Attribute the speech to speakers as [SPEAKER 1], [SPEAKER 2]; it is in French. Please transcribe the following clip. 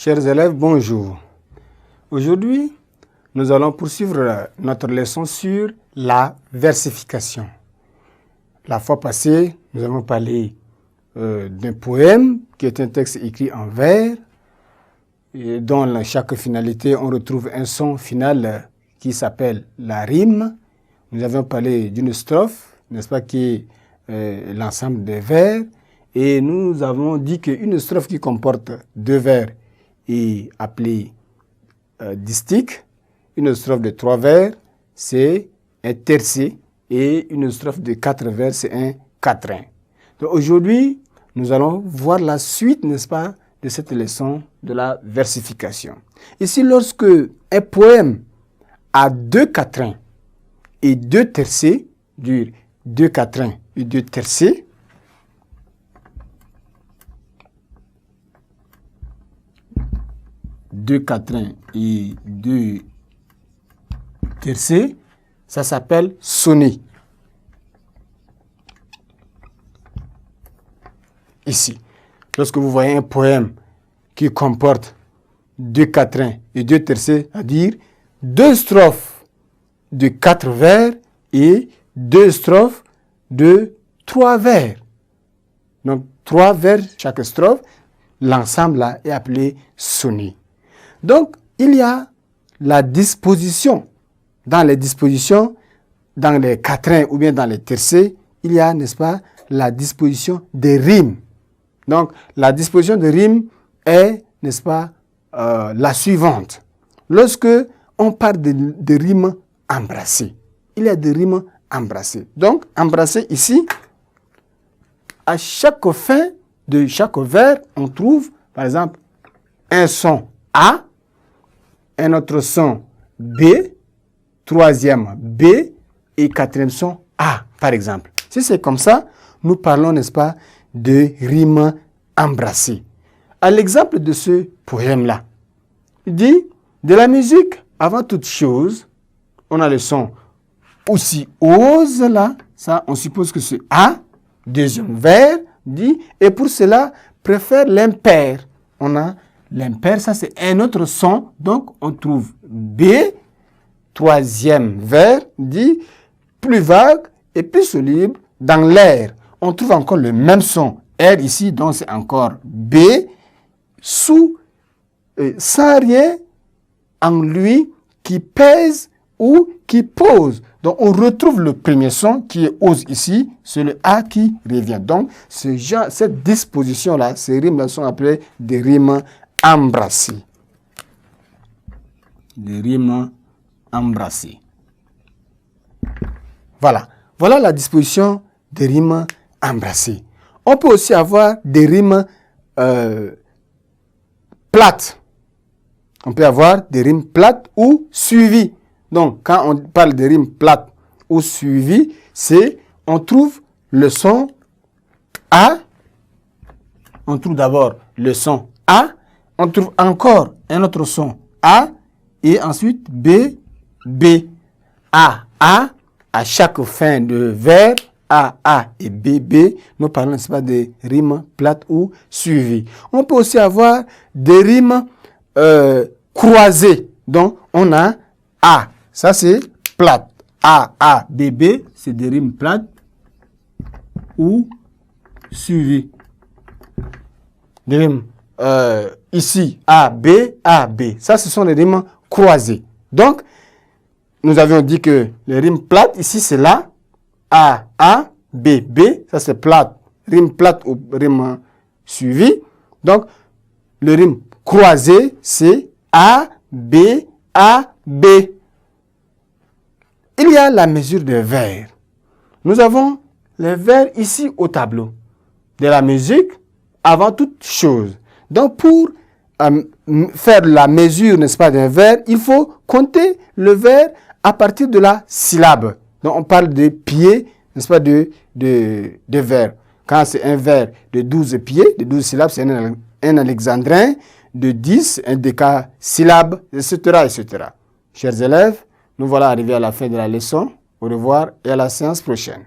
[SPEAKER 1] Chers élèves, bonjour. Aujourd'hui, nous allons poursuivre notre leçon sur la versification. La fois passée, nous avons parlé d'un poème qui est un texte écrit en vers et dont chaque finalité, on retrouve un son final qui s'appelle la rime. Nous avons parlé d'une strophe, n'est-ce pas, qui est l'ensemble des vers. Et nous avons dit qu'une strophe qui comporte 2 vers est appelée distique. Une strophe de 3 vers, c'est un tercé. Et une strophe de 4 vers, c'est un quatrain. Donc aujourd'hui, nous allons voir la suite, n'est-ce pas, de cette leçon de la versification. Ici, lorsque un poème a 2 quatrains et 2 tercés, dure 2 quatrains et 2 tercés, deux quatrains et 2 tercés, ça s'appelle sonnet. Ici, lorsque vous voyez un poème qui comporte 2 quatrains et 2 tercets, c'est-à-dire 2 strophes de 4 vers et 2 strophes de 3 vers. Donc 3 vers chaque strophe, l'ensemble là est appelé sonnet. Donc, il y a la disposition. Dans les dispositions, dans les quatrains ou bien dans les tercets, il y a, n'est-ce pas, la disposition des rimes. Donc, la disposition des rimes est, n'est-ce pas, la suivante. Lorsque on parle de rimes embrassées, il y a des rimes embrassées. Donc, embrassées ici, à chaque fin de chaque vers, on trouve, par exemple, un son A, un autre son B, troisième B et quatrième son A, par exemple. Si c'est comme ça, nous parlons, n'est-ce pas, de rimes embrassées. À l'exemple de ce poème-là, il dit, de la musique, avant toute chose, on a le son aussi ose là, ça, on suppose que c'est A, deuxième vers, dit, et pour cela, préfère l'impair. On a l'impair, ça c'est un autre son, donc on trouve B, troisième vers, dit plus vague et plus solide dans l'air. On trouve encore le même son R ici, donc c'est encore B, sans rien en lui qui pèse ou qui pose. Donc on retrouve le premier son qui est ose ici, c'est le A qui revient. Donc cette disposition-là, ces rimes-là sont appelées des rimes embrassées. Des rimes embrassées. Voilà. Voilà la disposition des rimes embrassées. On peut aussi avoir des rimes plates. On peut avoir des rimes plates ou suivies. Donc, quand on parle de rimes plates ou suivies, c'est on trouve le son A. On trouve d'abord le son A. On trouve encore un autre son A et ensuite B, B, A, à chaque fin de vers, A et B, B, nous parlons, n'est-ce pas, des rimes plates ou suivies. On peut aussi avoir des rimes croisées. Donc, on a A, ça c'est plate. A, B, B, c'est des rimes plates ou suivies. Des rimes ici, A, B, ça ce sont les rimes croisées. Donc, nous avions dit que les rimes plates, ici c'est là, A, B, B, ça c'est plate, rime plate ou rime suivie. Donc, le rime croisé, c'est A, B. Il y a la mesure des vers. Nous avons les vers ici au tableau de la musique avant toute chose. Donc, pour faire la mesure, n'est-ce pas, d'un vers, il faut compter le vers à partir de la syllabe. Donc, on parle de pieds, n'est-ce pas, de vers. Quand c'est un vers de 12 pieds, de 12 syllabes, c'est un alexandrin, de 10, un décasyllabe, etc., etc. Chers élèves, nous voilà arrivés à la fin de la leçon. Au revoir et à la séance prochaine.